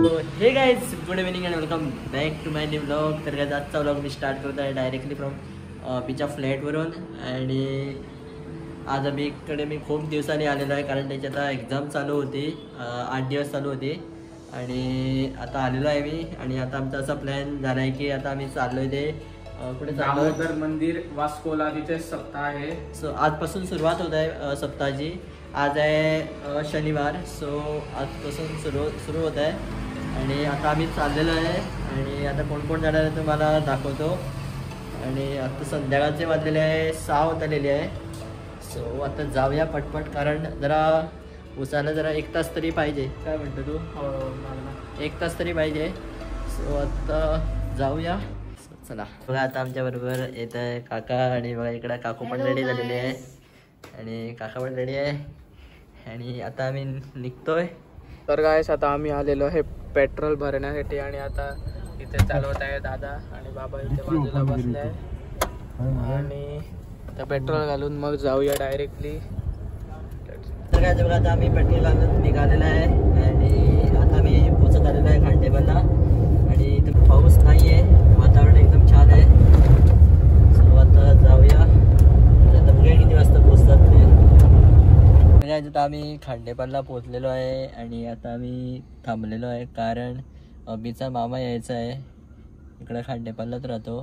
हे guys, good evening and welcome back to my new vlog. तर guys, आजचा vlog मी स्टार्ट करतो आहे डायरेक्टली फ्रॉम बीच्या फ्लॅटवरून. आणि आज मी खूप दिवसांनी आलेलो आहे, कारण त्याची आता एक्झाम चालू होती, 8 दिवस चालू होती. आणि आता आलेलो आहे मी. आणि आता आमचा असा प्लॅन झाला आहे की आता आम्ही चाललो आहे ते कुठे दामोदर मंदिर वास्कोला, तिथे सप्ताह आहे. सो आजपासून सुरुवात होत आहे सप्ताहाची. आज आहे शनिवार, सो आजपासून सुरू होत आहे. आणि आता आम्ही चाललेलो आहे आणि आता कोण कोण जाणार आहे तुम्हाला दाखवतो. आणि आता संध्याकाळचे वाजलेले आहे 6 होत आलेले आहे. सो आता जाऊया पटपट, कारण जरा उसाला जरा 1 तास तरी पाहिजे. काय म्हणतो तू? 1 तास तरी पाहिजे. सो आता जाऊया. चला बघा, आता आमच्याबरोबर येत आहे काका. आणि बघा इकडं काकू पण रेडी झालेली आहे आणि काका पण रेडी आहे. आणि आता आम्ही निघतोय. तर गाइस, आता आम्ही आलेलो आहे पेट्रोल भरण्यासाठी. आणि आता इथे चालवत आहे दादा आणि बाबा इथे बाजूला बसले आहे. आणि आता पेट्रोल घालून मग जाऊया डायरेक्टली. तर काय बघा, आता आम्ही पेट्रोल घालून निघालेलं आहे आणि आता मी पोचत आलेलो आहे खांडेबनला. आणि इथं पाऊस नाही आहे, वातावरण एकदम छान आहे. सो आता जाऊया. आता बघूया किती वाजता पोचतात ते. आता आम्ही खांडेपारला पोचलेलो आहे आणि आता आम्ही थांबलेलो आहे, कारण अभिचा मामा यायचा आहे. इकडं खांडेपारलाच राहतो.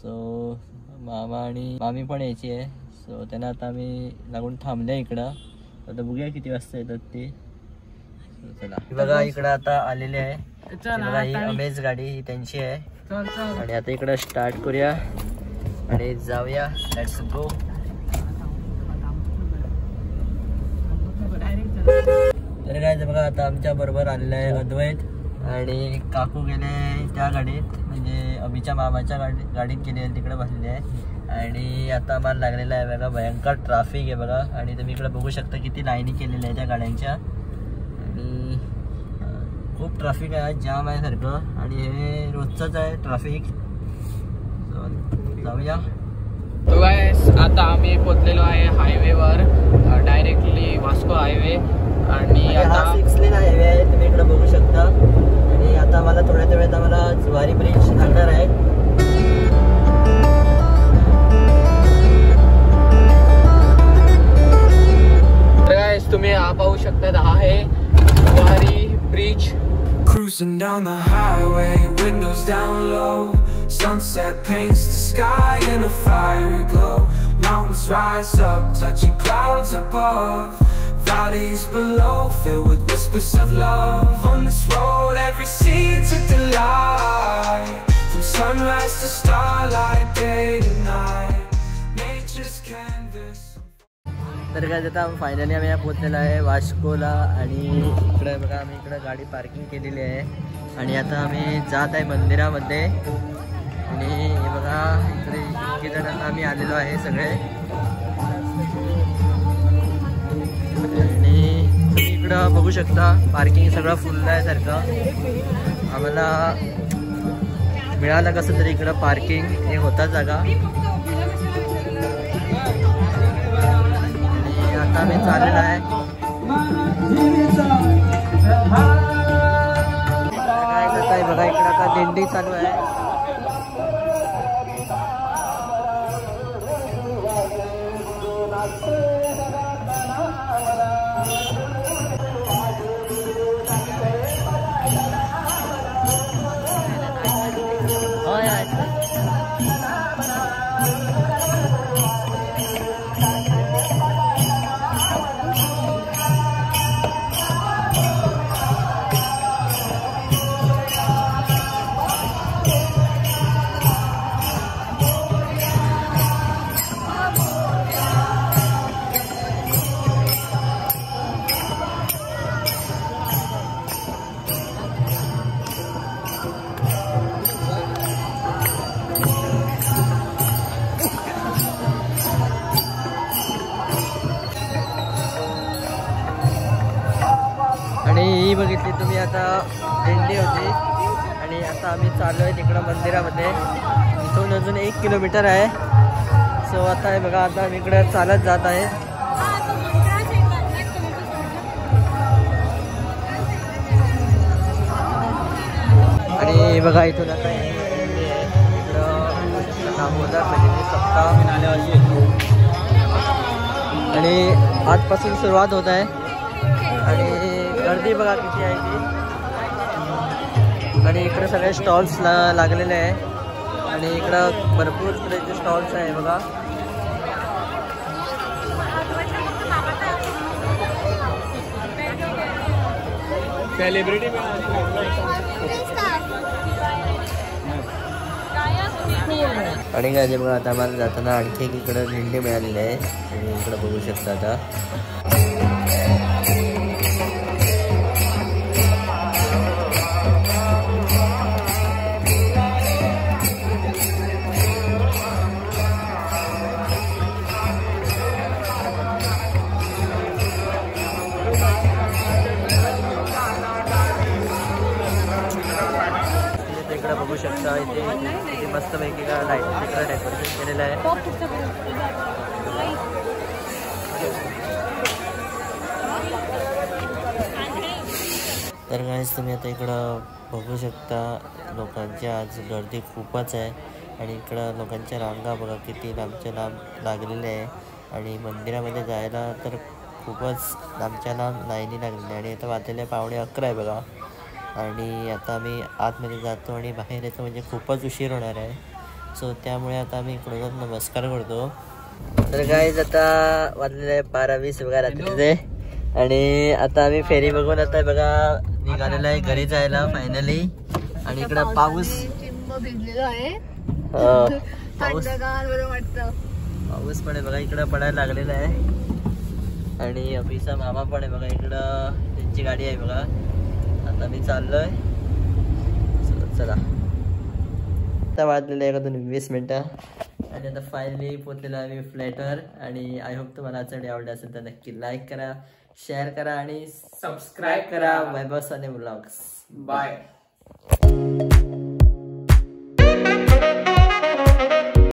सो मामा आणि मामी पण यायची आहे. सो त्यांना आता आम्ही लागून थांबले इकडं. आता बघूया किती वाजता येतात ते. चला बघा, इकडं आता आलेले आहे. बघा, ही अमेज गाडी ही त्यांची आहे. आणि आता इकडं स्टार्ट करूया आणि जाऊया. Let's go. तर काय बघा, आता आमच्या बरोबर आलेलं आहे अद्वैत. आणि काकू गेले त्या गाडीत, म्हणजे अभिच्या मामाच्या गाडीत गेले, तिकडे बसलेले आहे. आणि आता आम्हाला लागलेला आहे बघा, भयंकर ट्रॅफिक आहे बघा. आणि तुम्ही इकडे बघू शकता किती लाईनी केलेल्या आहे त्या गाड्यांच्या. आणि खूप ट्रॅफिक आहे, जाम आहे सारखं. आणि हे रोजचंच आहे ट्रॅफिक. जाऊया. तो गाइस, आता आम्ही पोचलेलो आहे हायवेवर, डायरेक्टली वास्को हायवे. आणि आता 6 लेन हायवे आहे, तुम्ही इकडे बघू शकता. आणि आता मला थोड्या वेळात आम्हाला जुवारी ब्रिज लागणार आहे. तर गाइस, तुम्ही हा पाहू शकता, हा आहे Zuari bridge. Cruising down the highway, windows down low. Sunset paints the sky in a fiery glow. Mountains rise up, touching clouds above. Valleys below, filled with whispers of love. On this road, every scene's a delight. From sunrise to starlight, day to night. Nature's canvas. तर काय आता finally आम्ही पोहोचलेलो आहे वास्कोला. आणि इकडे बघा, आम्ही इकडे गाडी पार्किंग केलेली आहे. आणि आता आम्ही जात आहे मंदिरामध्ये. आणि हे बघा, इकडे इतके जण आम्ही आलेलो आहे सगळे. आणि इकडं बघू शकता पार्किंग सगळं फुल आहे सारखं. आम्हाला मिळालं कसं तरी इकडं पार्किंग, हे होता जागा. आता आम्ही चाललेलो आहे. काय करताय बघा, इकडे आता दिंडी चालू आहे. ही बघितली तुम्ही, आता दिंडी होती. आणि आता आम्ही चाललो आहे तिकडं मंदिरामध्ये. इथून अजून 1 किलोमीटर आहे. सो आता आहे बघा, आता आम्ही इकडे चालत जात आहे. आणि बघा इथून आता आणि आजपासून सुरुवात होत आहे आणि गर्दी बघा किती आहे ती. आणि इकडे सगळे स्टॉल्स लागलेले आहे आणि इकडं भरपूर तऱ्हेचे स्टॉल्स आहे बघा. सेलिब्रिटी आणि काय बघा आता आम्हाला जाताना आणखी एक इकडं झेंडे मिळालेले आहे. तुम्ही इकडं बघू शकता आता. इकडे बघू शकता इथे किती मस्त पैकी लाईट तिकडे डेकोरेशन केलेलं आहे. तर गाईस तुम्ही आता इकडं बघू शकता लोकांची आज गर्दी खूपच आहे आणि इकडं लोकांच्या रांगा बघा किती लांबच्या लांब लागलेल्या आहे आणि मंदिरामध्ये जायला तर खूपच लांबच्या लांब लाईनी लागलेली आहे. आणि आता वाजलेले 11:15 आहे बघा. आणि आता आम्ही आतमध्ये जातो आणि बाहेर येतो म्हणजे खूपच उशीर होणार आहे. सो त्यामुळे आता आम्ही इकडून नमस्कार करतो. तर गाईज आता वाजलेले आहे 12:20 बघा रात्रीचे आणि आता आम्ही फेरी बघून आता बघा निघालेला आहे घरी जायला फायनली. आणि इकडं पाऊस पाऊस पण आहे बघा इकडं पडायला लागलेला आहे. आणि अभिसा मामा पण आहे बघा इकडं त्यांची गाडी आहे बघा. आता मी चाललोय. चला आता वाजलेलं आहे 20 मिनिटं आणि आता फायनली पोहोचलेलो आहे मी फ्लॅटवर. आणि आय होप तुम्हाला आजचा व्हिडिओ आवडला असेल तर नक्की लाईक करा, शेअर करा आणि सबस्क्राईब करा वैभव साने व्लॉग्स. बाय.